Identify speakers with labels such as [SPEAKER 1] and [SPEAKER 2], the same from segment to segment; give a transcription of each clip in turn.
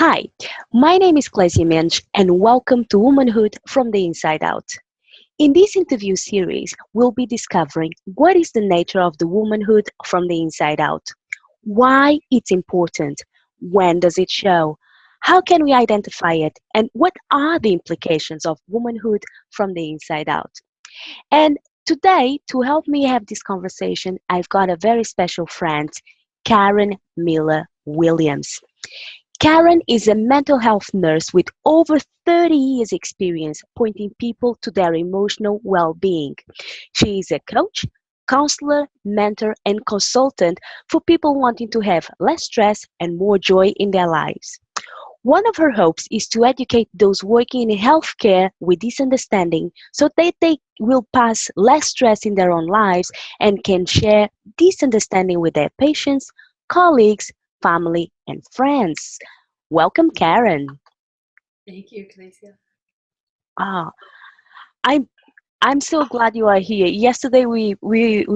[SPEAKER 1] Hi, my name is Clésia Mendes, and welcome to Womanhood from the Inside Out. In this interview series, we'll be discovering what is the nature of the womanhood from the inside out, why it's important, when does it show, how can we identify it, and what are the implications of womanhood from the inside out. And today, to help me have this conversation, I've got a very special friend, Karen Miller Williams. Karen is a mental health nurse with over 30 years experience pointing people to their emotional well-being. She is a coach, counselor, mentor, and consultant for people wanting to have less stress and more joy in their lives. One of her hopes is to educate those working in healthcare with this understanding so that they will pass less stress in their own lives and can share this understanding with their patients, colleagues, family, and friends. Welcome, Karen.
[SPEAKER 2] Thank you, Clésia.
[SPEAKER 1] Ah, I'm I'm so glad you are here. Yesterday we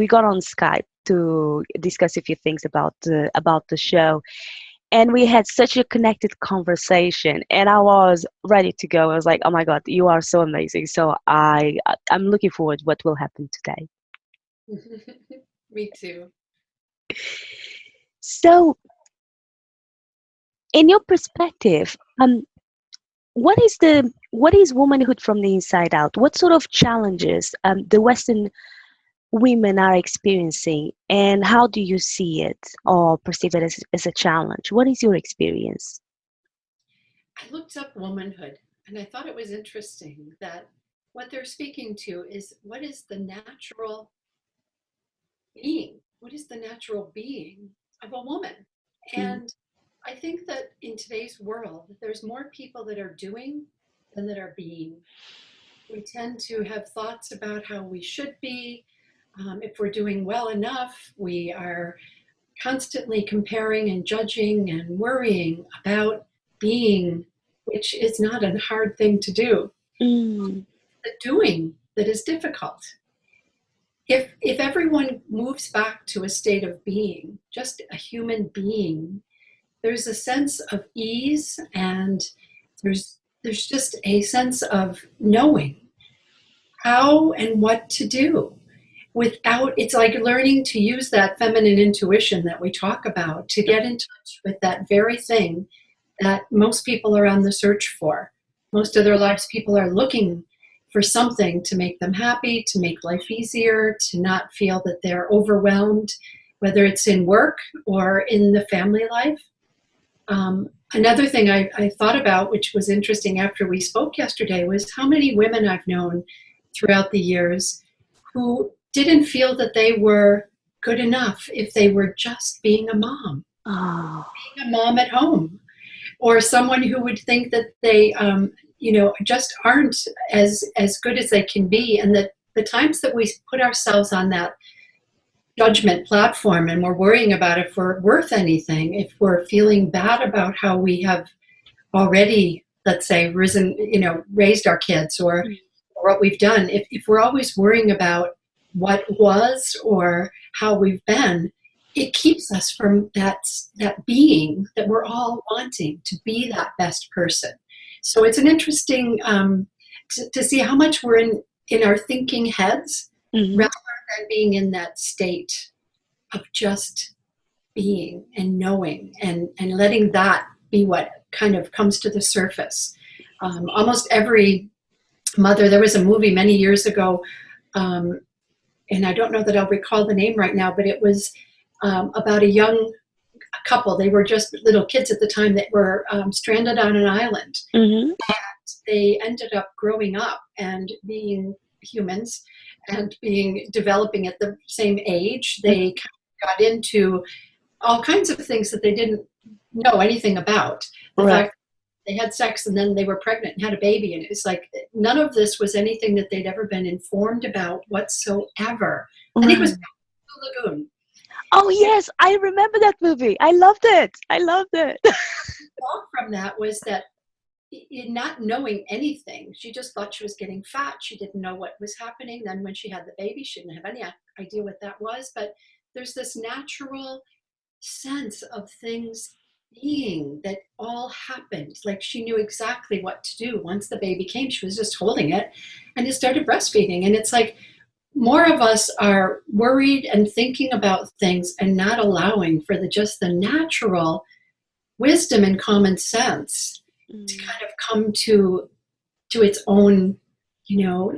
[SPEAKER 1] got on Skype to discuss a few things about the show, and we had such a connected conversation. And I was ready to go. I was like, "Oh my God, you are so amazing!" So I'm looking forward to what will happen today.
[SPEAKER 2] Me too.
[SPEAKER 1] So, in your perspective, what is womanhood from the inside out? What sort of challenges the Western women are experiencing, and how do you see it or perceive it as a challenge? What is your experience?
[SPEAKER 2] I looked up womanhood and I thought it was interesting that what they're speaking to is what is the natural being? What is the natural being of a woman?
[SPEAKER 1] Mm.
[SPEAKER 2] And I think that in today's world, there's more people that are doing than that are being. We tend to have thoughts about how we should be. If we're doing well enough, we are constantly comparing and judging and worrying about being, which is not a hard thing to do.
[SPEAKER 1] Mm.
[SPEAKER 2] The doing that is difficult. If everyone moves back to a state of being, just a human being, there's a sense of ease and there's just a sense of knowing how and what to do without, it's like learning to use that feminine intuition that we talk about to get in touch with that very thing that most people are on the search for. Most of their lives, people are looking for something to make them happy, to make life easier, to not feel that they're overwhelmed, whether it's in work or in the family life. Another thing I thought about, which was interesting after we spoke yesterday, was how many women I've known throughout the years who didn't feel that they were good enough if they were just being a mom,
[SPEAKER 1] Oh,
[SPEAKER 2] being a mom at home, or someone who would think that they, just aren't as good as they can be, and that the times that we put ourselves on that judgment platform and we're worrying about if we're worth anything, if we're feeling bad about how we have already, let's say, risen, raised our kids or what we've done, if we're always worrying about what was or how we've been, it keeps us from that being that we're all wanting to be, that best person. So it's an interesting to see how much we're in our thinking heads
[SPEAKER 1] mhm.
[SPEAKER 2] rather than being in that state of just being and knowing and letting that be what kind of comes to the surface. Almost every mother, there was a movie many years ago, um, and I don't know that I'll recall the name right now, but it was about a young couple. They were just little kids at the time that were stranded on an island.
[SPEAKER 1] Mhm.
[SPEAKER 2] They ended up growing up and being humans and being developing at the same age. They kind of got into all kinds of things that they didn't know anything about. The
[SPEAKER 1] Right.
[SPEAKER 2] fact they had sex and then they were pregnant and had a baby, and it's like none of this was anything that they'd ever been informed about whatsoever. I think it was
[SPEAKER 1] Right.
[SPEAKER 2] Blue Lagoon.
[SPEAKER 1] Oh
[SPEAKER 2] And
[SPEAKER 1] yes, I remember that movie. I loved it. I loved it.
[SPEAKER 2] all from that was that in not knowing anything, she just thought she was getting fat. She didn't know what was happening. Then when she had the baby, she didn't have any idea what that was. But there's this natural sense of things being that all happened. Like she knew exactly what to do. Once the baby came, she was just holding it and it started breastfeeding. And it's like more of us are worried and thinking about things and not allowing for just the natural wisdom and common sense to kind of come to its own,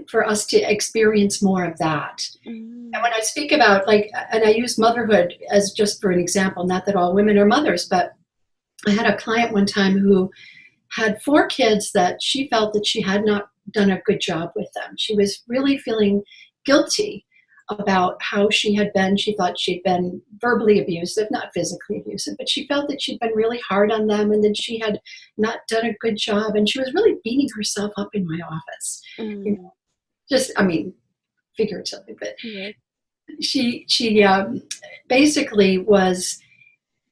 [SPEAKER 2] for us to experience more of that. And when I speak about and I use motherhood as just for an example, not that all women are mothers, but I had a client one time who had 4 kids that she felt that she had not done a good job with them. She was really feeling guilty about how she had been. She thought she'd been verbally abusive, not physically abusive, but she felt that she'd been really hard on them and that she had not done a good job. And she was really beating herself up in my office. Figuratively, but she basically was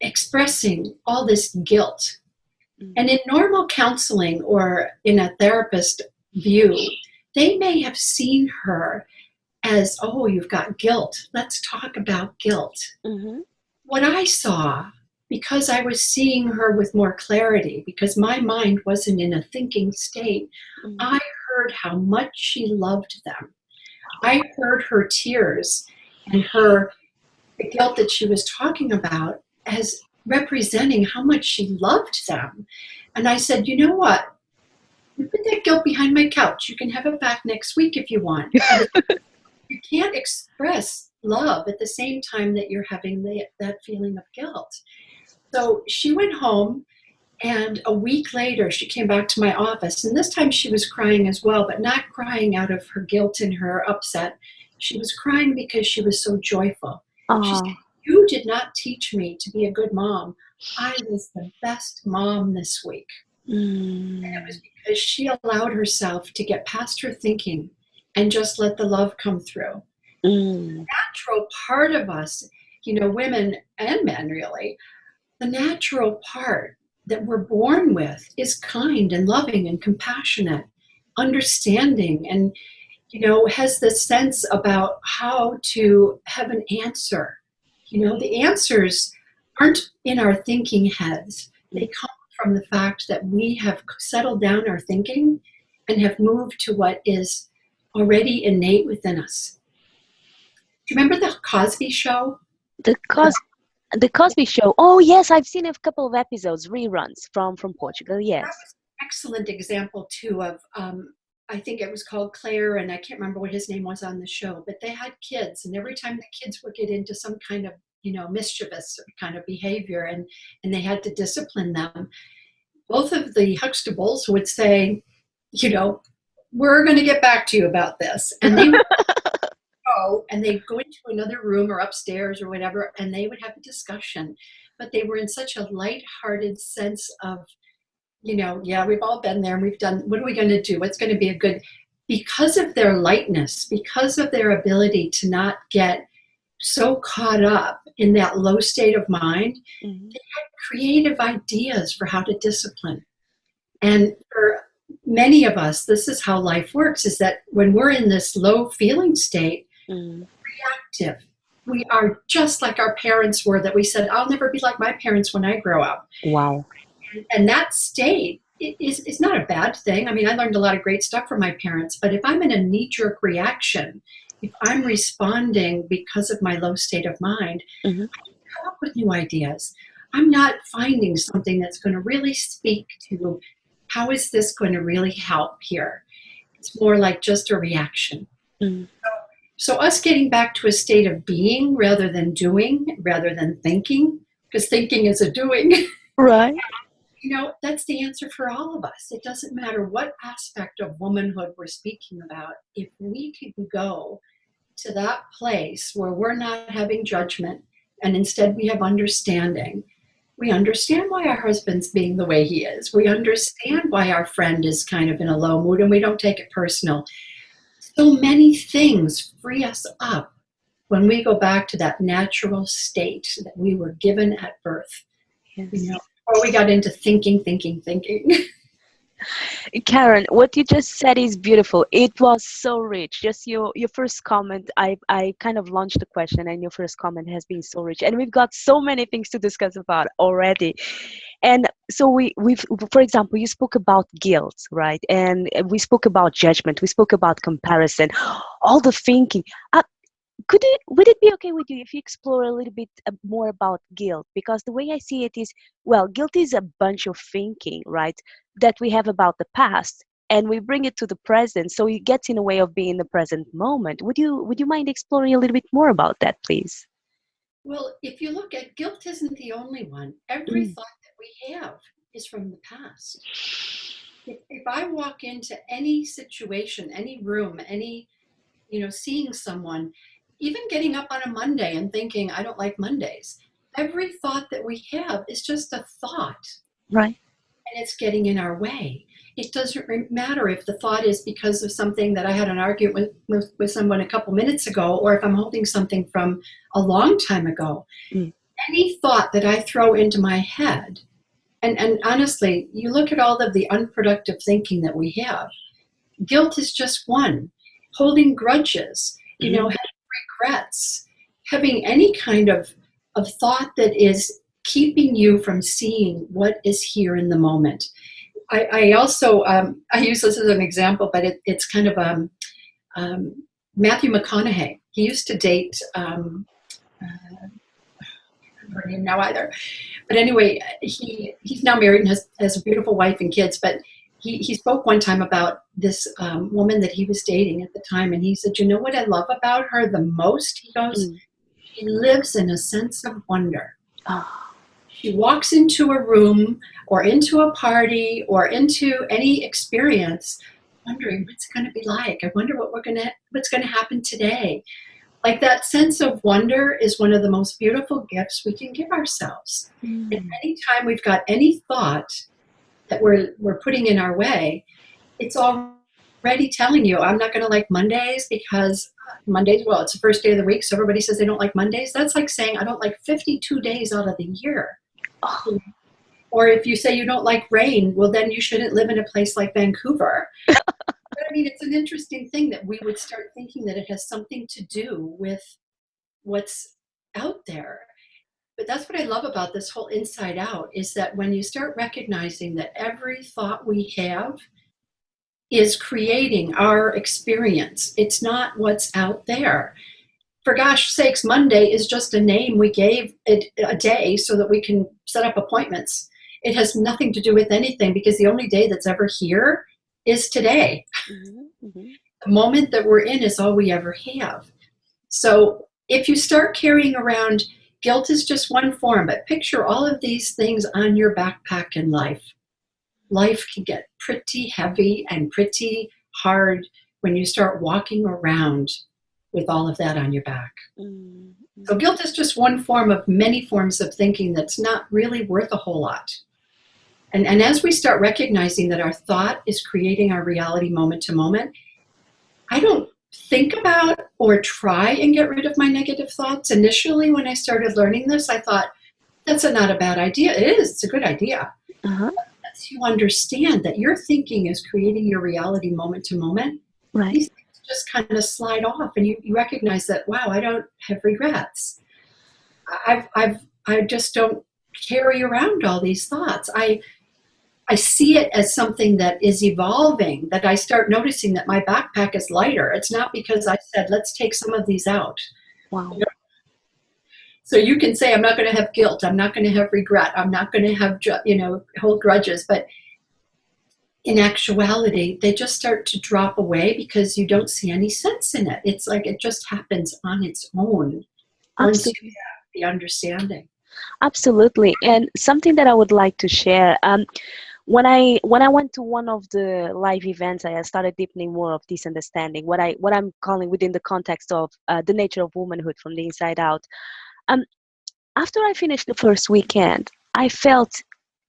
[SPEAKER 2] expressing all this guilt. And in normal counseling or in a therapist view, they may have seen her as, oh, you've got guilt. Let's talk about guilt. What I saw, because I was seeing her with more clarity, because my mind wasn't in a thinking state, I heard how much she loved them. I heard her tears and the guilt that she was talking about as representing how much she loved them. And I said, you know what? You put that guilt behind my couch. You can have it back next week if you want. You can't express love at the same time that you're having that feeling of guilt. So she went home, and a week later, she came back to my office. And this time she was crying as well, but not crying out of her guilt and her upset. She was crying because she was so joyful. She said, you did not teach me to be a good mom. I was the best mom this week. And it was because she allowed herself to get past her thinking and just let the love come through. The natural part of us, women and men really, the natural part that we're born with is kind and loving and compassionate, understanding, and, has this sense about how to have an answer. The answers aren't in our thinking heads. They come from the fact that we have settled down our thinking and have moved to what is already innate within us. Do you remember the Cosby Show?
[SPEAKER 1] The Cosby Show. Oh yes, I've seen a couple of episodes, reruns from Portugal. Yes.
[SPEAKER 2] That was an excellent example too of I think it was called Claire, and I can't remember what his name was on the show, but they had kids, and every time the kids would get into some kind of mischievous kind of behavior, and they had to discipline them, both of the Huxtables would say, we're going to get back to you about this. And they would go, and they'd go into another room or upstairs or whatever, and they would have a discussion. But they were in such a lighthearted sense of, yeah, we've all been there and we've done, what are we going to do? What's going to be a good, because of their lightness, because of their ability to not get so caught up in that low state of mind, they had creative ideas for how to discipline. And for many of us, this is how life works, is that when we're in this low feeling state, reactive, we are just like our parents were, that we said, I'll never be like my parents when I grow up.
[SPEAKER 1] Wow.
[SPEAKER 2] And that state is not a bad thing. I mean, I learned a lot of great stuff from my parents, but if I'm in a knee-jerk reaction, if I'm responding because of my low state of mind, I can come up with new ideas. I'm not finding something that's going to really speak to how is this going to really help here. It's more like just a reaction. So us getting back to a state of being rather than doing, rather than thinking, because thinking is a doing.
[SPEAKER 1] Right.
[SPEAKER 2] That's the answer for all of us. It doesn't matter what aspect of womanhood we're speaking about. If we can go to that place where we're not having judgment and instead we have understanding, we understand why our husband's being the way he is. We understand why our friend is kind of in a low mood and we don't take it personal. So many things free us up when we go back to that natural state that we were given at birth.
[SPEAKER 1] Yes.
[SPEAKER 2] Or we got into thinking.
[SPEAKER 1] Karen, what you just said is beautiful. It was so rich. Just your first comment, I kind of launched the question, and your first comment has been so rich. And we've got so many things to discuss about already. And so we've, for example, you spoke about guilt, right? And we spoke about judgment. We spoke about comparison, all the thinking. Would it be okay with you if you explore a little bit more about guilt? Because the way I see it is, well, guilt is a bunch of thinking, right, that we have about the past, and we bring it to the present, so it gets in a way of being in the present moment. Would you mind exploring a little bit more about that, please?
[SPEAKER 2] Well, if you look at guilt isn't the only one. Every
[SPEAKER 1] Mm,
[SPEAKER 2] thought that we have is from the past. If I walk into any situation, any room, any, seeing someone, even getting up on a Monday and thinking, I don't like Mondays, every thought that we have is just a thought
[SPEAKER 1] right.
[SPEAKER 2] and it's getting in our way. It doesn't matter if the thought is because of something that I had an argument with someone a couple minutes ago, or if I'm holding something from a long time ago.
[SPEAKER 1] Mm,
[SPEAKER 2] Any thought that I throw into my head, and honestly, you look at all of the unproductive thinking that we have. Guilt is just one. Holding grudges,
[SPEAKER 1] mm,
[SPEAKER 2] having regrets, having any kind of thought that is keeping you from seeing what is here in the moment. I also I use this as an example, but it's kind of um, Matthew McConaughey. He used to date I don't remember her name now either. But anyway, he's now married and has a beautiful wife and kids. But he spoke one time about this woman that he was dating at the time, and he said, "You know what I love about her the most?" He goes,
[SPEAKER 1] mm.
[SPEAKER 2] "She lives in a sense of wonder.
[SPEAKER 1] Oh,
[SPEAKER 2] She walks into a room or into a party or into any experience, wondering what's it going to be like. I wonder what's going to happen today." Like that sense of wonder is one of the most beautiful gifts we can give ourselves. And
[SPEAKER 1] mm,
[SPEAKER 2] anytime we've got any thought that we're putting in our way, it's already telling you, I'm not going to like Mondays because Mondays, well, it's the first day of the week, so everybody says they don't like Mondays. That's like saying I don't like 52 days out of the year.
[SPEAKER 1] oh.
[SPEAKER 2] Or if you say you don't like rain, well, then you shouldn't live in a place like Vancouver. But I mean, it's an interesting thing that we would start thinking that it has something to do with what's out there. But that's what I love about this whole inside out is that when you start recognizing that every thought we have is creating our experience, it's not what's out there. For gosh sakes, Monday is just a name we gave it a day so that we can set up appointments. It has nothing to do with anything because the only day that's ever here is today.
[SPEAKER 1] Mhm, mhm.
[SPEAKER 2] The moment that we're in is all we ever have. So if you start carrying around, guilt is just one form, but picture all of these things on your backpack in life. Life can get pretty heavy and pretty hard when you start walking around with all of that on your back.
[SPEAKER 1] Mm,
[SPEAKER 2] So
[SPEAKER 1] mhm.
[SPEAKER 2] guilt is just one form of many forms of thinking that's not really worth a whole lot. And as we start recognizing that our thought is creating our reality moment to moment, I don't think about or try and get rid of my negative thoughts. Initially, when I started learning this, I thought, not a bad idea. It is, it's a good idea.
[SPEAKER 1] Uh-huh.
[SPEAKER 2] As you understand that your thinking is creating your reality moment to moment,
[SPEAKER 1] Right.
[SPEAKER 2] these things just kind of slide off and you recognize that, wow, I don't have regrets. I just don't carry around all these thoughts. I see it as something that is evolving, that I start noticing that my backpack is lighter. It's not because I said, let's take some of these out.
[SPEAKER 1] Wow.
[SPEAKER 2] So you can say, I'm not going to have guilt. I'm not going to have regret. I'm not going to have, hold grudges. But in actuality, they just start to drop away because you don't see any sense in it. It's like it just happens on its own once you
[SPEAKER 1] Absolutely.
[SPEAKER 2] have the understanding.
[SPEAKER 1] Absolutely. And something that I would like to share, when I went to one of the live events, I started deepening more of this understanding, what I'm calling within the context of the nature of womanhood from the inside out. Um, After I finished the first weekend, I felt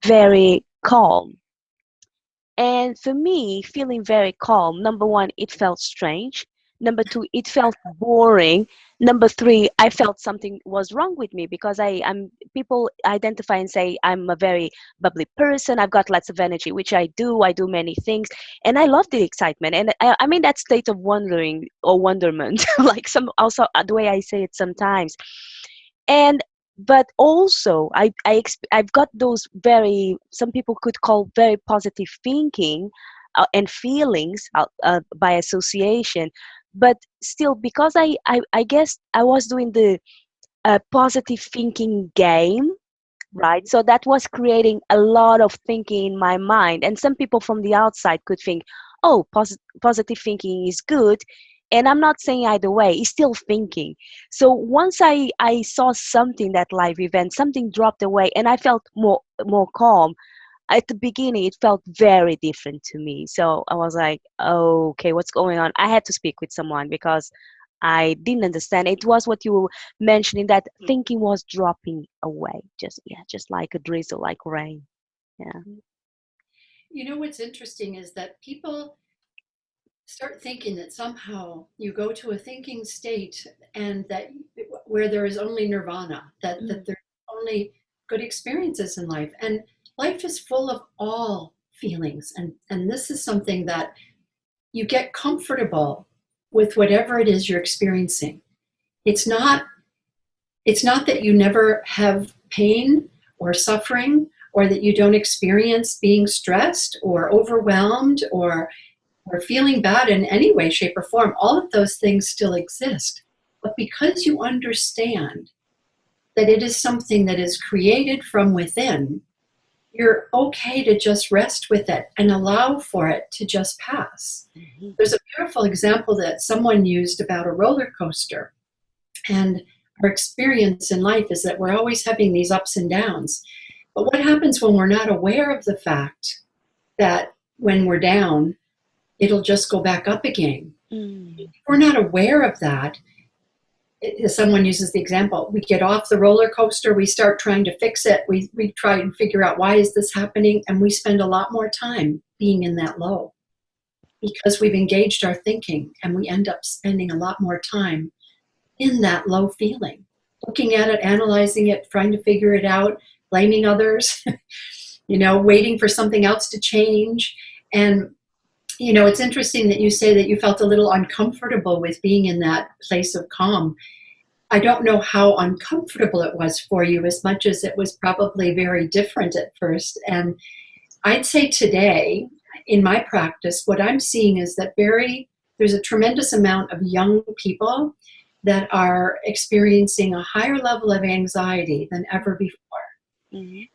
[SPEAKER 1] very calm. And for me, feeling very calm, number one, it felt strange Number two, it felt boring. Number three, I felt something was wrong with me because I'm people identify and say I'm a very bubbly person. I've got lots of energy, which I do. I do many things, and I love the excitement. And I mean that state of wondering or wonderment, like some also the way I say it sometimes. And but also I've got those very, some people could call very positive thinking and feelings by association. But still, because I guess I was doing the positive thinking game, right? So that was creating a lot of thinking in my mind. And some people from the outside could think, oh, positive thinking is good. And I'm not saying either way, it's still thinking. So once I saw something, that live event, something dropped away and I felt more calm. At the beginning, it felt very different to me. So I was like, okay, what's going on? I had to speak with someone because I didn't understand. It was what you were mentioning, that thinking was dropping away. Just, yeah, just like a drizzle, like rain. Yeah.
[SPEAKER 2] You know what's interesting is that people start thinking that somehow you go to a thinking state and that where there is only nirvana, that
[SPEAKER 1] Mm.
[SPEAKER 2] there's only good experiences in life. And life is full of all feelings. And this is something that you get comfortable with whatever it is you're experiencing. It's not it's not that you never have pain or suffering or that you don't experience being stressed or overwhelmed or feeling bad in any way, shape, or form. All of those things still exist. But because you understand that it is something that is created from within, you're okay to just rest with it and allow for it to just pass.
[SPEAKER 1] Mhm.
[SPEAKER 2] There's a beautiful example that someone used about a roller coaster. And our experience in life is that we're always having these ups and downs. But what happens when we're not aware of the fact that when we're down, it'll just go back up again? If
[SPEAKER 1] Mm.
[SPEAKER 2] we're not aware of that, someone uses the example, we get off the roller coaster, we start trying to fix it, we try and figure out why is this happening, and we spend a lot more time being in that low because we've engaged our thinking, and we end up spending a lot more time in that low feeling, looking at it, analyzing it, trying to figure it out, blaming others, waiting for something else to change. And it's interesting that you say that you felt a little uncomfortable with being in that place of calm. I don't know how uncomfortable it was for you as much as it was probably very different at first. And I'd say today, in my practice, what I'm seeing is that there's a tremendous amount of young people that are experiencing a higher level of anxiety than ever before.
[SPEAKER 1] Mhm.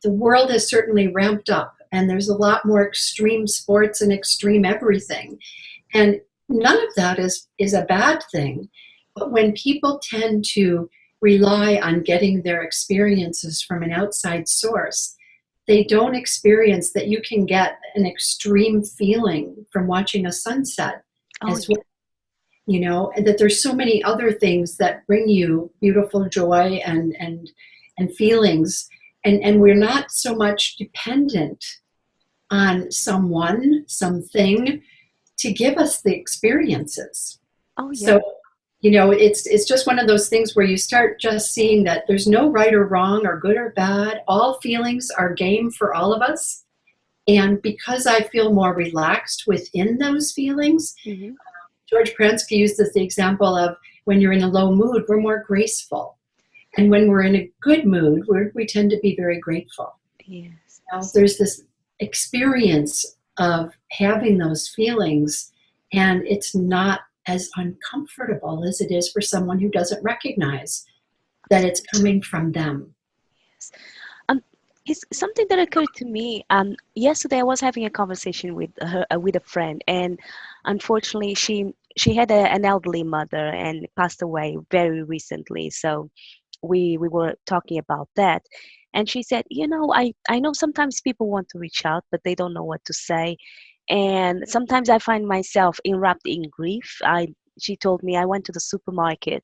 [SPEAKER 2] The world has certainly ramped up, and there's a lot more extreme sports and extreme everything. And none of that is a bad thing. But when people tend to rely on getting their experiences from an outside source, they don't experience that you can get an extreme feeling from watching a sunset
[SPEAKER 1] Oh,
[SPEAKER 2] as well, and that there's so many other things that bring you beautiful joy and feelings. And we're not so much dependent on someone, something to give us the experiences.
[SPEAKER 1] oh yeah.
[SPEAKER 2] So, it's just one of those things where you start just seeing that there's no right or wrong or good or bad. All feelings are game for all of us. And because I feel more relaxed within those feelings,
[SPEAKER 1] Mhm.
[SPEAKER 2] George Pransky uses the example of when you're in a low mood, we're more graceful. And when we're in a good mood, we tend to be very grateful.
[SPEAKER 1] Yes.
[SPEAKER 2] There's this experience of having those feelings, and it's not as uncomfortable as it is for someone who doesn't recognize that it's coming from them.
[SPEAKER 1] Yes. Um, it's something that occurred to me. Yesterday I was having a conversation with a friend, and unfortunately, she had an elderly mother and passed away very recently. So we were talking about that, and she said, I know sometimes people want to reach out, but they don't know what to say, and sometimes I find myself enwrapped in grief. I She told me, I went to the supermarket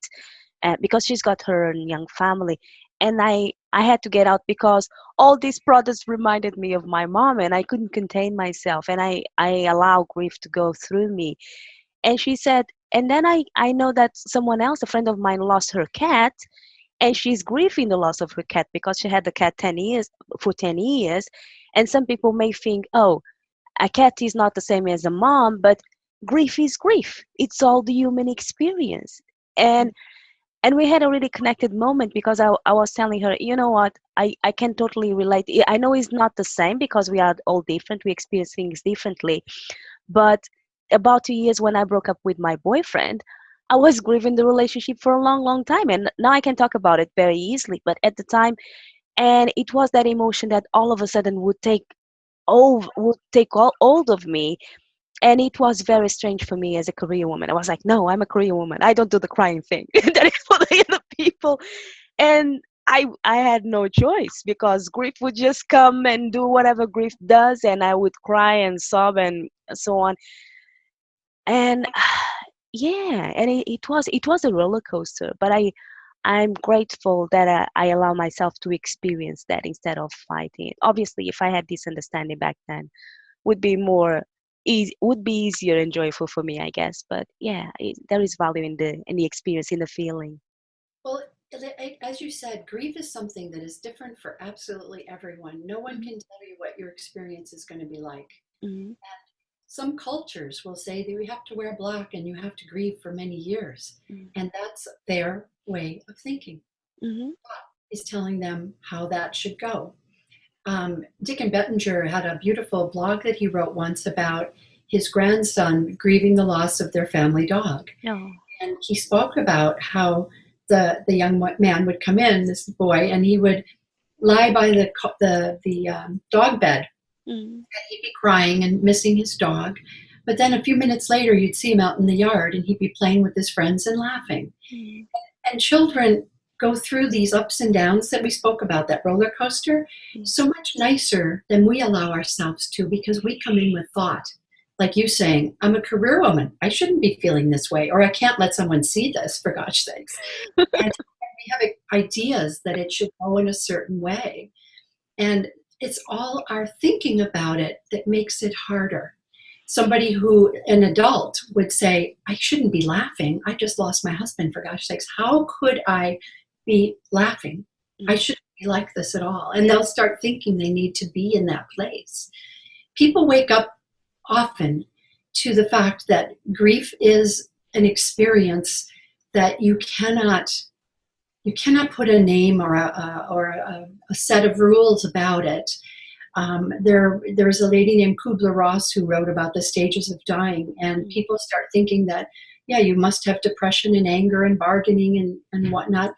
[SPEAKER 1] because she's got her own young family, and I had to get out because all these products reminded me of my mom, and I couldn't contain myself, and I allow grief to go through me. And she said, And then I know that someone else, a friend of mine, lost her cat, and she's grieving the loss of her cat because she had the cat 10 years for 10 years. And some people may think, oh, a cat is not the same as a mom, but grief is grief. It's all the human experience. And we had a really connected moment because I was telling her, you know what, I can totally relate. I know it's not the same because we are all different, we experience things differently. But about 2 years when I broke up with my boyfriend, I was grieving the relationship for a long, long time. And now I can talk about it very easily. But at the time, and it was that emotion that all of a sudden would take all hold of me. And it was very strange for me as a Korean woman. I was like, no, I'm a Korean woman. I don't do the crying thing. That is for the other people. And I had no choice because grief would just come and do whatever grief does, and I would cry and sob and so on. And yeah, and it was a roller coaster. But I'm grateful that I allow myself to experience that instead of fighting it. Obviously, if I had this understanding back then, would be more easy, would be easier and joyful for me, I guess. But yeah, there is value in the experience, in the feeling.
[SPEAKER 2] Well, as you said, grief is something that is different for absolutely everyone. No one
[SPEAKER 1] Mhm,
[SPEAKER 2] can tell you what your experience is going to be like.
[SPEAKER 1] mhm,
[SPEAKER 2] Some cultures will say that you have to wear black and you have to grieve for many years.
[SPEAKER 1] mhm,
[SPEAKER 2] And that's their way of thinking,
[SPEAKER 1] mhm,
[SPEAKER 2] is telling them how that should go. Dickon Bettinger had a beautiful blog that he wrote once about his grandson grieving the loss of their family dog.
[SPEAKER 1] oh,
[SPEAKER 2] And he spoke about how the young man would come in, this boy, and he would lie by the dog bed.
[SPEAKER 1] mhm,
[SPEAKER 2] He'd be crying and missing his dog. But then a few minutes later, you'd see him out in the yard and he'd be playing with his friends and laughing.
[SPEAKER 1] mhm,
[SPEAKER 2] And children go through these ups and downs that we spoke about, that roller coaster,
[SPEAKER 1] yeah,
[SPEAKER 2] so much nicer than we allow ourselves to because we come in with thought. Like you saying, I'm a career woman. I shouldn't be feeling this way, or I can't let someone see this, for gosh sakes. And we have ideas that it should go in a certain way. And it's all our thinking about it that makes it harder. Somebody who, an adult, would say, I shouldn't be laughing. I just lost my husband, for gosh sakes. How could I be laughing? I
[SPEAKER 1] mhm,
[SPEAKER 2] shouldn't be like this at all. And they'll start thinking they need to be in that place. People wake up often to the fact that grief is an experience that you cannot put a name or a set of rules about it. There's a lady named Kubler-Ross who wrote about the stages of dying, and
[SPEAKER 1] mhm,
[SPEAKER 2] people start thinking that, yeah, you must have depression and anger and bargaining and whatnot.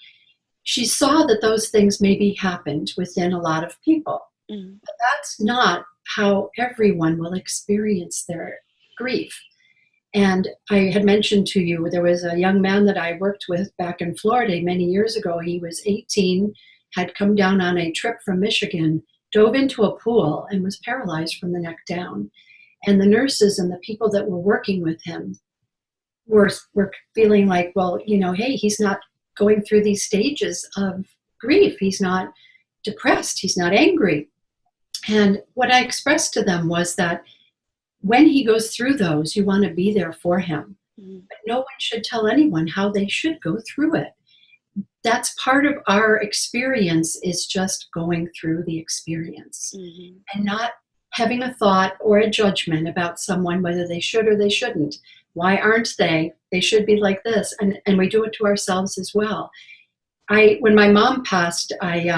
[SPEAKER 2] She saw that those things maybe happened within a lot of people.
[SPEAKER 1] mhm,
[SPEAKER 2] But that's not how everyone will experience their grief. And I had mentioned to you, there was a young man that I worked with back in Florida many years ago. He was 18, had come down on a trip from Michigan, dove into a pool, and was paralyzed from the neck down. And the nurses and the people that were working with him were feeling like, well, hey, he's not going through these stages of grief. He's not depressed. He's not angry. And what I expressed to them was that when he goes through those, you want to be there for him.
[SPEAKER 1] mhm,
[SPEAKER 2] But no one should tell anyone how they should go through it. That's part of our experience, is just going through the experience
[SPEAKER 1] mhm,
[SPEAKER 2] and not having a thought or a judgment about someone, whether they should or they shouldn't. Why aren't they? They should be like this. And we do it to ourselves as well. When my mom passed, I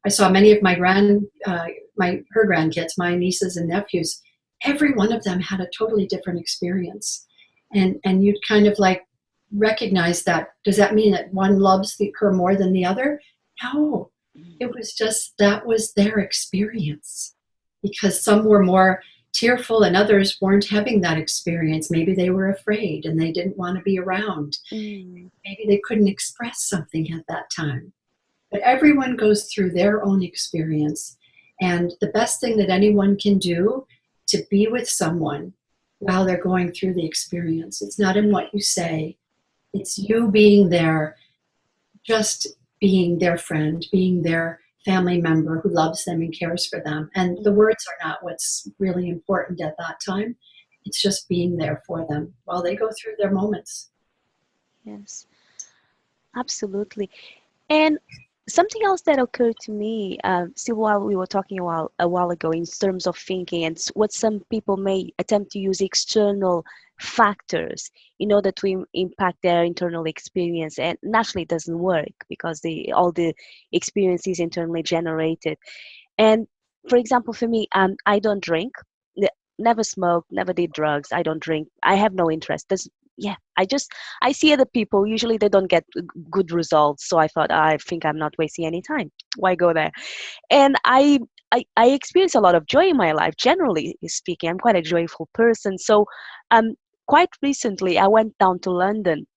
[SPEAKER 2] saw many of her grandkids, my nieces and nephews. Every one of them had a totally different experience, and you'd kind of like recognize that. Does that mean that one loves her more than the other? No,
[SPEAKER 1] mhm,
[SPEAKER 2] it was just that was their experience, because some were more tearful and others weren't having that experience. Maybe they were afraid and they didn't want to be around.
[SPEAKER 1] mhm,
[SPEAKER 2] Maybe they couldn't express something at that time. But everyone goes through their own experience. And the best thing that anyone can do to be with someone while they're going through the experience, it's not in what you say, it's you being there, just being their friend, being their family member who loves them and cares for them. And the
[SPEAKER 1] mhm,
[SPEAKER 2] words are not what's really important at that time. It's just being there for them while they go through their moments.
[SPEAKER 1] Yes, absolutely. And something else that occurred to me, still while we were talking a while ago, in terms of thinking, and what some people may attempt to use external factors in order to impact their internal experience, and naturally it doesn't work because all the experience is internally generated. And for example, for me, I don't drink, never smoked, never did drugs. I don't drink. I have no interest. Yeah, I see other people. Usually they don't get good results, so I thought I think I'm not wasting any time. Why go there? And I experience a lot of joy in my life. Generally speaking, I'm quite a joyful person. So, quite recently I went down to London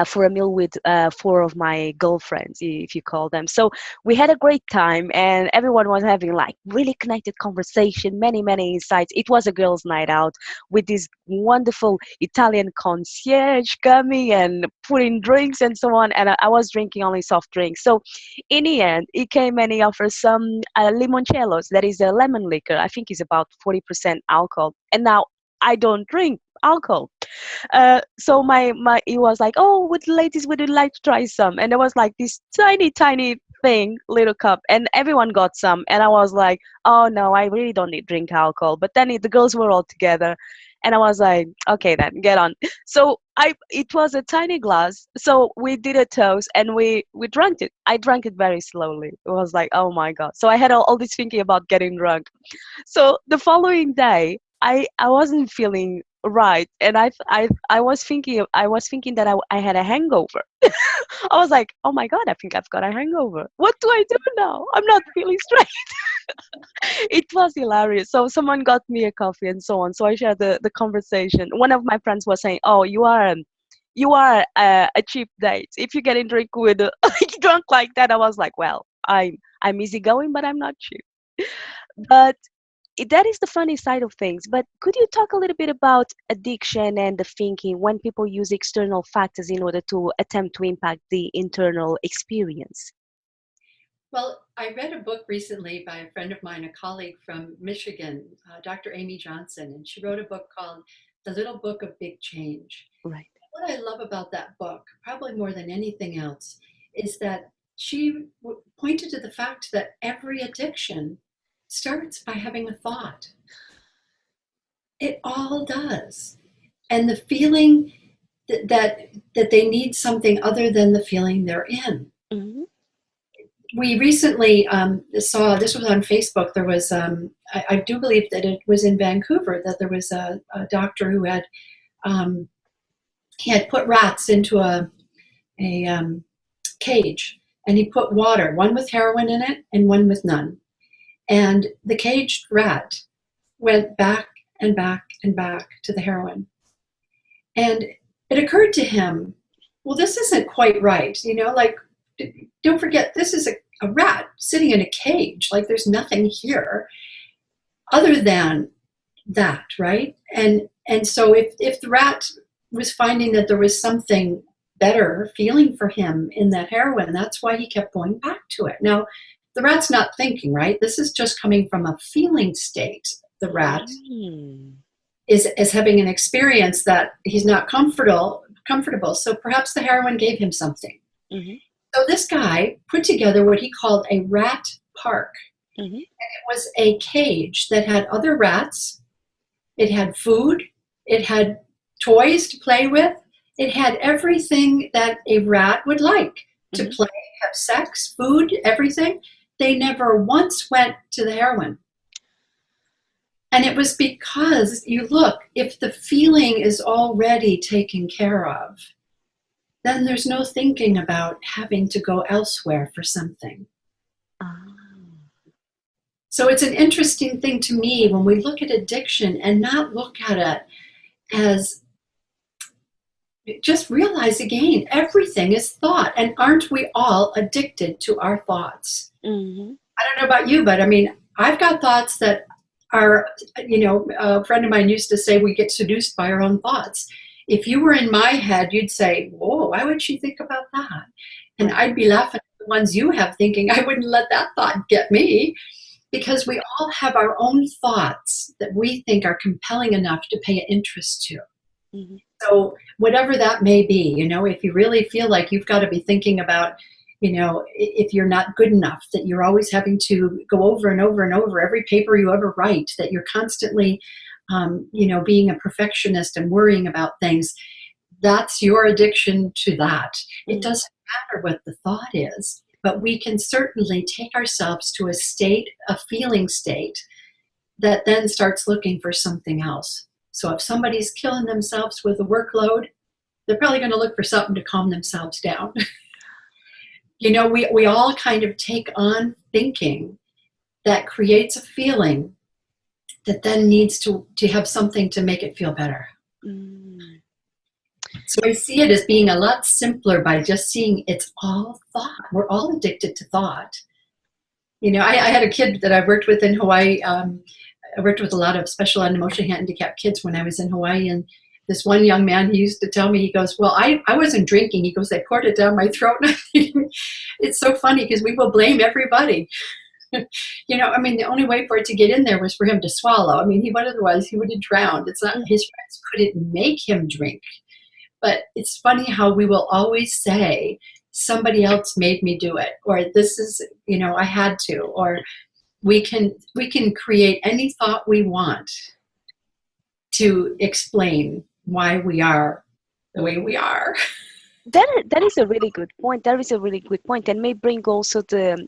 [SPEAKER 1] for a meal with four of my girlfriends, if you call them. So we had a great time, and everyone was having like really connected conversation, many insights. It was a girls' night out with this wonderful Italian concierge coming and putting drinks and so on. And I was drinking only soft drinks. So in the end, he came and he offered some limoncellos. That is a lemon liquor. I think it's about 40% alcohol. And now I don't drink alcohol. So my he was like, oh, ladies, would you like to try some? And there was like this tiny thing, little cup, and everyone got some. And I was like, oh no, I really don't need drink alcohol. But then the girls were all together, and I was like, okay, then get on. So it was a tiny glass. So we did a toast, and we drank it. I drank it very slowly. It was like, oh my god. So I had all this thinking about getting drunk. So the following day, I wasn't feeling right, and I was thinking that I had a hangover. I was like, oh my god, I think I've got a hangover. What do I do now? I'm not feeling straight. It was hilarious. So someone got me a coffee and so on. So I shared the conversation. One of my friends was saying, oh, you are a cheap date if you get in drink with drunk like that. I was like, well, I'm easygoing, but I'm not cheap. But that is the funny side of things. But could you talk a little bit about addiction and the thinking when people use external factors in order to attempt to impact the internal experience?
[SPEAKER 2] Well, I read a book recently by a friend of mine, a colleague from Michigan, Dr. Amy Johnson, and she wrote a book called The Little Book of Big Change.
[SPEAKER 1] Right.
[SPEAKER 2] What I love about that book, probably more than anything else, is that she pointed to the fact that every addiction starts by having a thought. It all does. And the feeling that they need something other than the feeling they're in.
[SPEAKER 1] Hmm.
[SPEAKER 2] We recently saw, this was on Facebook, there was, I do believe that it was in Vancouver, that there was a doctor who had, he had put rats into a cage, and he put water, one with heroin in it and one with none. And the caged rat went back and back and back to the heroin. And it occurred to him, well, this isn't quite right. Like, don't forget, this is a rat sitting in a cage. Like, there's nothing here other than that, right? And so if the rat was finding that there was something better feeling for him in that heroin, that's why he kept going back to it. Now, the rat's not thinking, right? This is just coming from a feeling state. The rat
[SPEAKER 1] Mm.
[SPEAKER 2] is having an experience that he's not comfortable. So perhaps the heroin gave him something.
[SPEAKER 1] Hmm.
[SPEAKER 2] So this guy put together what he called a rat park.
[SPEAKER 1] Hmm.
[SPEAKER 2] It was a cage that had other rats. It had food. It had toys to play with. It had everything that a rat would like to
[SPEAKER 1] Hmm.
[SPEAKER 2] play, have sex, food, everything. They never once went to the heroin. And it was because, you look, if the feeling is already taken care of, then there's no thinking about having to go elsewhere for something.
[SPEAKER 1] Ah.
[SPEAKER 2] So it's an interesting thing to me when we look at addiction and not look at it as, just realize again, everything is thought. And aren't we all addicted to our thoughts?
[SPEAKER 1] Hmm.
[SPEAKER 2] I don't know about you, but I mean, I've got thoughts that are, a friend of mine used to say we get seduced by our own thoughts. If you were in my head, you'd say, whoa, why would she think about that? And
[SPEAKER 1] Right.
[SPEAKER 2] I'd be laughing at the ones you have thinking, I wouldn't let that thought get me. because we all have our own thoughts that we think are compelling enough to pay interest to.
[SPEAKER 1] Mhm.
[SPEAKER 2] So whatever that may be, if you really feel like you've got to be thinking about, if you're not good enough, that you're always having to go over and over and over every paper you ever write, that you're constantly, being a perfectionist and worrying about things, that's your addiction to that. It
[SPEAKER 1] Mhm.
[SPEAKER 2] doesn't matter what the thought is, but we can certainly take ourselves to a feeling state that then starts looking for something else. So if somebody's killing themselves with a workload, they're probably going to look for something to calm themselves down. We all kind of take on thinking that creates a feeling that then needs to have something to make it feel better.
[SPEAKER 1] Mm.
[SPEAKER 2] So I see it as being a lot simpler by just seeing it's all thought. We're all addicted to thought. I had a kid that I worked with in Hawaii. I worked with a lot of special and emotionally handicapped kids when I was in Hawaii. And this one young man, he used to tell me, he goes, well, I wasn't drinking. He goes, they poured it down my throat. It's so funny because we will blame everybody. The only way for it to get in there was for him to swallow. Otherwise he would have drowned. It's not, his friends couldn't make him drink. But it's funny how we will always say, somebody else made me do it, or this is, I had to, or we can create any thought we want to explain why we are the way we are.
[SPEAKER 1] That is a really good point. That is a really good point, and may bring also the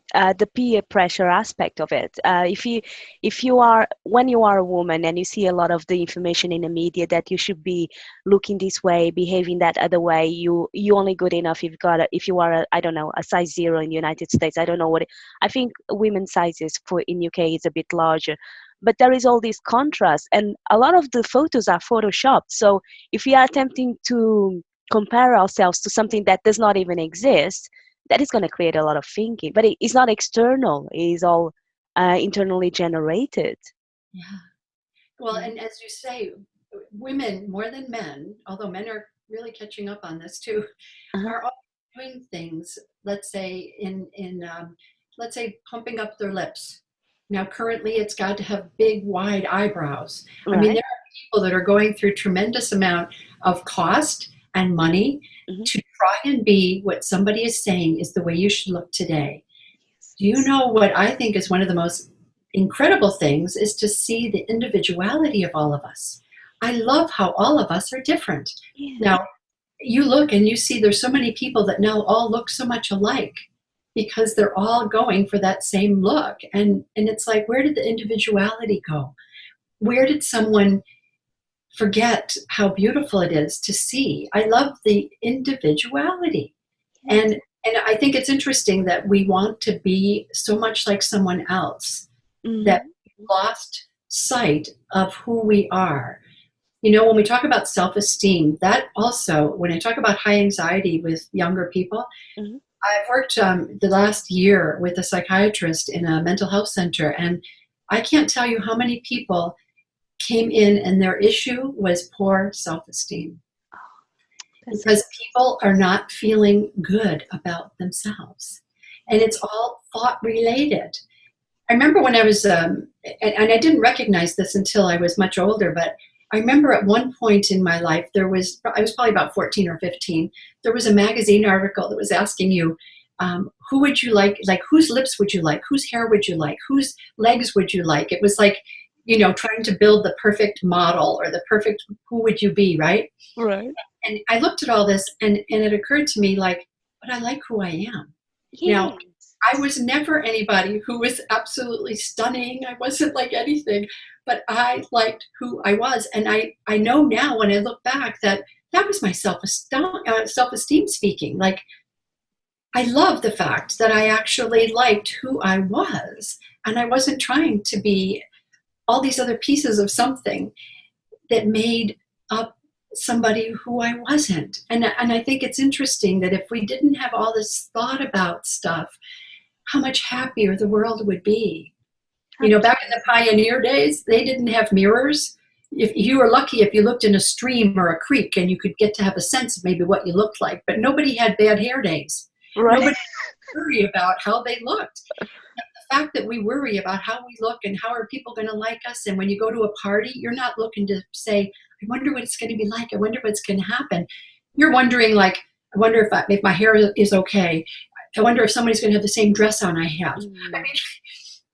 [SPEAKER 1] peer pressure aspect of it. If you are, when you are a woman and you see a lot of the information in the media that you should be looking this way, behaving that other way, you only good enough if you are I don't know, a size 0 in the United States. I don't know I think women's sizes for in UK is a bit larger, but there is all this contrast, and a lot of the photos are photoshopped. So if we are attempting to compare ourselves to something that does not even exist, that is going to create a lot of thinking. But it's not external; it is all internally generated.
[SPEAKER 2] Yeah. Well,
[SPEAKER 1] Mm.
[SPEAKER 2] and as you say, women more than men, although men are really catching up on this too,
[SPEAKER 1] Uh-huh.
[SPEAKER 2] are all doing things. Let's say let's say pumping up their lips. Now, currently, it's got to have big, wide eyebrows.
[SPEAKER 1] Right.
[SPEAKER 2] There are people that are going through tremendous amount of cost and money
[SPEAKER 1] Hmm.
[SPEAKER 2] to try and be what somebody is saying is the way you should look today. Do you know what I think is one of the most incredible things is to see the individuality of all of us. I love how all of us are different.
[SPEAKER 1] Yes.
[SPEAKER 2] Now, you look and you see there's so many people that now all look so much alike because they're all going for that same look. And it's like, where did the individuality go? Where did someone forget how beautiful it is to see? I love the individuality.
[SPEAKER 1] Yes.
[SPEAKER 2] And I think it's interesting that we want to be so much like someone else that
[SPEAKER 1] Hmm.
[SPEAKER 2] we've lost sight of who we are. When we talk about self-esteem, that also, when I talk about high anxiety with younger people,
[SPEAKER 1] Hmm.
[SPEAKER 2] I've worked the last year with a psychiatrist in a mental health center, and I can't tell you how many people came in and their issue was poor self-esteem
[SPEAKER 1] That's
[SPEAKER 2] because people are not feeling good about themselves. And it's all thought related. I remember when I was, and I didn't recognize this until I was much older, but I remember at one point in my life, I was probably about 14 or 15, there was a magazine article that was asking you, who would you like, whose lips would you like, whose hair would you like, whose legs would you like? It was like, trying to build the perfect model or the perfect, who would you be, right?
[SPEAKER 1] right.
[SPEAKER 2] And I looked at all this and it occurred to me like, but I like who I am. Now,
[SPEAKER 1] Yes.
[SPEAKER 2] I was never anybody who was absolutely stunning. I wasn't like anything, but I liked who I was. And I know now when I look back that that was my self-esteem speaking. Like, I love the fact that I actually liked who I was. And I wasn't trying to be all these other pieces of something that made up somebody who I wasn't. And I think it's interesting that if we didn't have all this thought about stuff, how much happier the world would be. Back in the pioneer days, they didn't have mirrors. If you were lucky if you looked in a stream or a creek and you could get to have a sense of maybe what you looked like, but nobody had bad hair days.
[SPEAKER 1] Right.
[SPEAKER 2] Nobody worried about how they looked. fact that we worry about how we look and how are people going to like us, and when you go to a party, you're not looking to say, I wonder what it's going to be like. I wonder what's going to happen. You're wondering, like, I wonder if my hair is okay. I wonder if somebody's going to have the same dress on I have. I mean,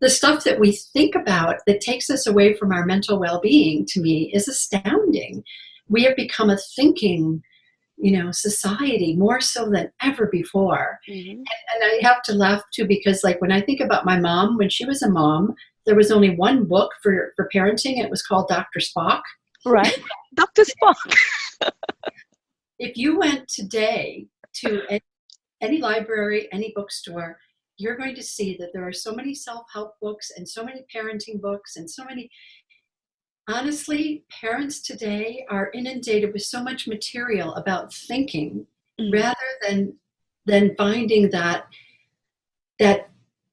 [SPEAKER 2] the stuff that we think about that takes us away from our mental well-being, to me, is astounding. We have become a thinking, society, more so than ever before.
[SPEAKER 1] Mm-hmm.
[SPEAKER 2] And I have to laugh too, because like when I think about my mom, when she was a mom, there was only one book for parenting. It was called Dr. Spock.
[SPEAKER 1] Right. Dr. Spock.
[SPEAKER 2] If you went today to any library, any bookstore, you're going to see that there are so many self-help books and so many parenting books and so many. Honestly, parents today are inundated with so much material about thinking,
[SPEAKER 1] Mm.
[SPEAKER 2] rather than finding that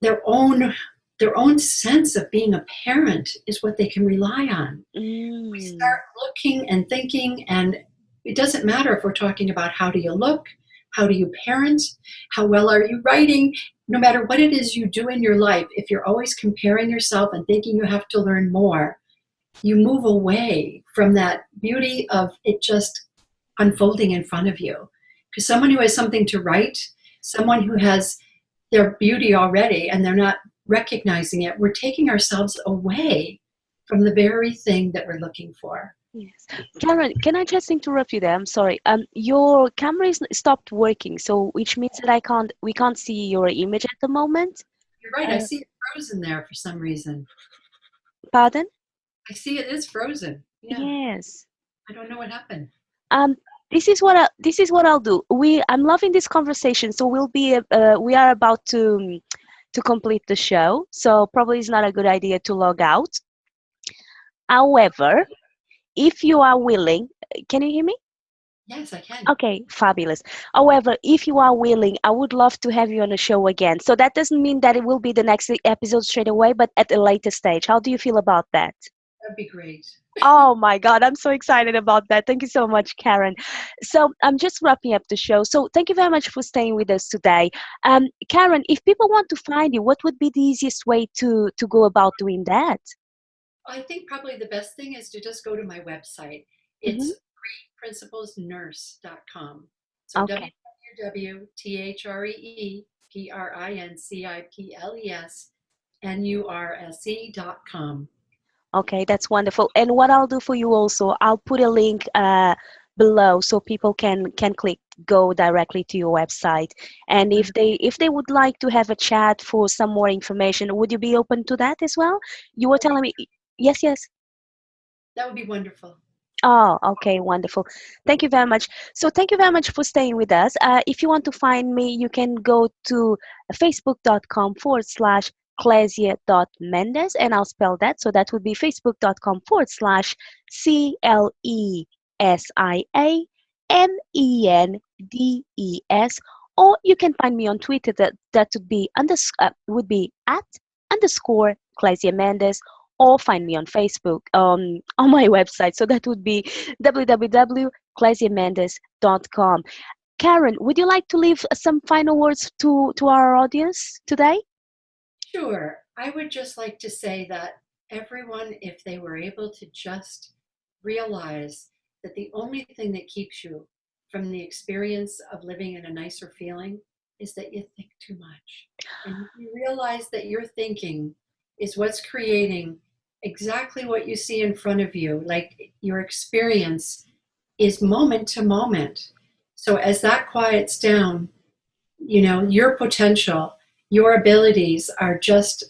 [SPEAKER 2] their own sense of being a parent is what they can rely on. We
[SPEAKER 1] Mm.
[SPEAKER 2] start looking and thinking, and it doesn't matter if we're talking about how do you look, how do you parent, how well are you writing. No matter what it is you do in your life, if you're always comparing yourself and thinking you have to learn more, you move away from that beauty of it just unfolding in front of you. Because someone who has something to write, someone who has their beauty already and they're not recognizing it, we're taking ourselves away from the very thing that we're looking for.
[SPEAKER 1] Yes. Karen, can I just interrupt you there? I'm sorry. Your camera is stopped working, so which means that we can't see your image at the moment.
[SPEAKER 2] You're right, I
[SPEAKER 1] Uh,
[SPEAKER 2] see it frozen there for some reason.
[SPEAKER 1] Pardon?
[SPEAKER 2] I see it is frozen. Yeah,
[SPEAKER 1] Yes.
[SPEAKER 2] I don't know what happened.
[SPEAKER 1] Um, this is what I'll do. I'm loving this conversation, so we are about to complete the show. So probably it's not a good idea to log out. However, if you are willing, can you hear me?
[SPEAKER 2] Yes, I can.
[SPEAKER 1] Okay, fabulous. However, if you are willing, I would love to have you on the show again. So that doesn't mean that it will be the next episode straight away, but at a later stage. How do you feel about that?
[SPEAKER 2] That'd be great.
[SPEAKER 1] Oh my God, I'm so excited about that. Thank you so much, Karen. So I'm just wrapping up the show. So thank you very much for staying with us today. Karen, if people want to find you, what would be the easiest way to go about doing that?
[SPEAKER 2] I think probably the best thing is to just go to my website.
[SPEAKER 1] Hmm.
[SPEAKER 2] It's principlesnurse.com. So
[SPEAKER 1] Okay.
[SPEAKER 2] www.principlesnurse.com.
[SPEAKER 1] Okay, that's wonderful. And what I'll do for you also, I'll put a link below so people can click go directly to your website. And if they would like to have a chat for some more information, would you be open to that as well? You were telling me, yes, yes.
[SPEAKER 2] That would be wonderful.
[SPEAKER 1] Oh, okay, wonderful. Thank you very much. So thank you very much for staying with us. If you want to find me, you can go to facebook.com/ Clésia.Mendes, and I'll spell that. So that would be facebook.com/ CLESIAMENDES. Or you can find me on Twitter. That would be at underscore Clésia Mendes, or find me on Facebook on my website. So that would be www.clesiamendes.com. Karen, would you like to leave some final words to our audience today?
[SPEAKER 2] Sure. I would just like to say that everyone, if they were able to just realize that the only thing that keeps you from the experience of living in a nicer feeling is that you think too much. And if you realize that your thinking is what's creating exactly what you see in front of you, like your experience is moment to moment. So as that quiets down, your potential, your abilities are just,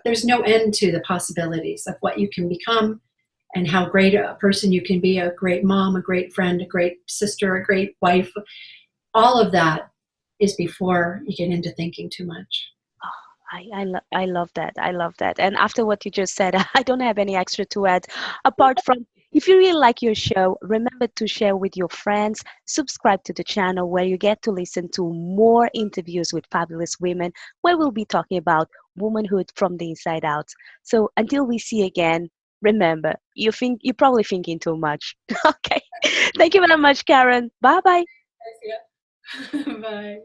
[SPEAKER 2] there's no end to the possibilities of what you can become and how great a person you can be, a great mom, a great friend, a great sister, a great wife. All of that is before you get into thinking too much.
[SPEAKER 1] I love that. I love that. And after what you just said, I don't have any extra to add. Apart from, if you really like your show, remember to share with your friends, subscribe to the channel where you get to listen to more interviews with fabulous women, where we'll be talking about womanhood from the inside out. So until we see again, remember, you're probably thinking too much. Okay. Thank you very much, Karen. Bye bye.
[SPEAKER 2] Yeah. Bye.